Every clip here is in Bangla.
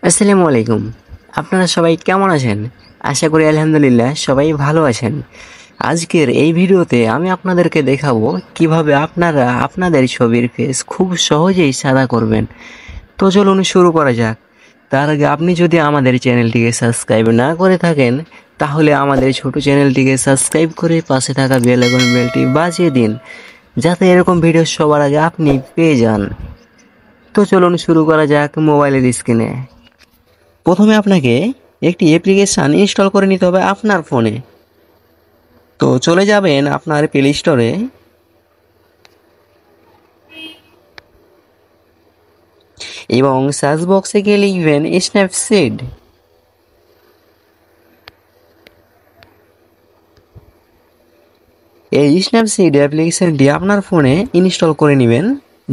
আসসালামু আলাইকুম। আপনারা সবাই কেমন আছেন? আশা করি আলহামদুলিল্লাহ সবাই ভালো আছেন। আজকের এই ভিডিওতে আমি আপনাদেরকে দেখাবো কিভাবে আপনারা আপনাদের ছবির ফেস খুব সহজেই সাদা করবেন। তো চলুন শুরু করা যাক। তার আগে আপনি যদি আমাদের চ্যানেলটিকে সাবস্ক্রাইব না করে থাকেন, তাহলে আমাদের ছোট চ্যানেলটিকে সাবস্ক্রাইব করে পাশে থাকা বেল আইকন বেলটি বাজিয়ে দিন, যাতে এরকম ভিডিও সবার আগে আপনি পেয়ে যান। তো চলুন শুরু করা যাক মোবাইলের স্ক্রিনে। প্রথমে আপনাকে একটি অ্যাপ্লিকেশান ইনস্টল করে নিতে হবে আপনার ফোনে। তো চলে যাবেন আপনার প্লে স্টোরে, এবং সার্চ বক্সে গিয়ে লিখবেন স্ন্যাপসিড। এই স্ন্যাপসিড অ্যাপ্লিকেশনটি আপনার ফোনে ইনস্টল করে নেবেন।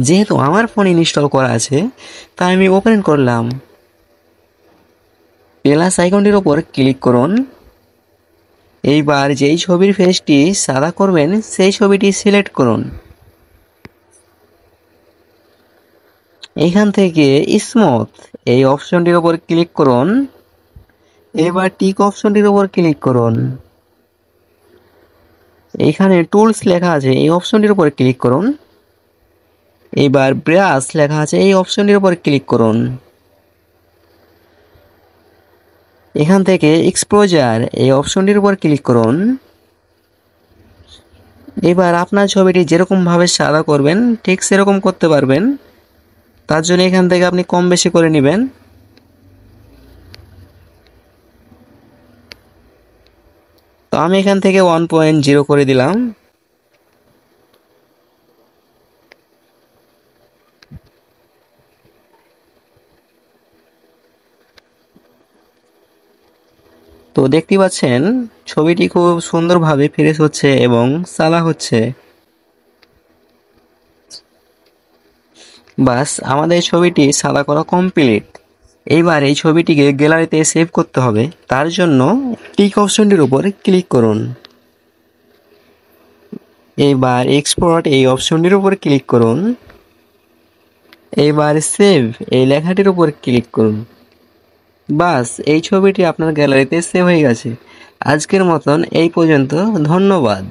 যেহেতু আমার ফোনে ইনস্টল করা আছে, তাই আমি ওপেন করলাম। প্লাস আইকনটির ওপর ক্লিক করুন। এইবার যেই ছবির ফেসটি সাদা করবেন সেই ছবিটি সিলেক্ট করুন। এখান থেকে স্মুথ এই অপশনটির উপর ক্লিক করুন। এবার টিক অপশনটির উপর ক্লিক করুন। এখানে টুলস লেখা আছে, এই অপশনটির উপর ক্লিক করুন। এবার ব্রাশ লেখা আছে, এই অপশনটির উপর ক্লিক করুন। এখান থেকে এক্সপোজার এই অপশনটির উপর ক্লিক করুন। এবার আপনার ছবিটি যেরকম ভাবে সাদা করবেন ঠিক সেরকম করতে পারবেন। তার জন্য এখান থেকে আপনি কম বেশি করে নেবেন। তো আমি এখান থেকে 1.0 করে দিলাম। তো দেখতে পাচ্ছেন ছবিটি খুব সুন্দরভাবে ফ্রেশ হচ্ছে এবং সাদা হচ্ছে। বাস আমাদের ছবিটি সাদা করা কমপ্লিট। এইবার এই ছবিটিকে গ্যালারিতে সেভ করতে হবে। তার জন্য টিক অপশনটির উপর ক্লিক করুন। এবার এক্সপোর্ট এই অপশনটির উপর ক্লিক করুন। এবার সেভ এই লেখাটির উপর ক্লিক করুন। বাস এই ছবিটি আপনার গ্যালারিতে সেভ হয়ে গেছে। আজকের মতন এই পর্যন্ত। ধন্যবাদ।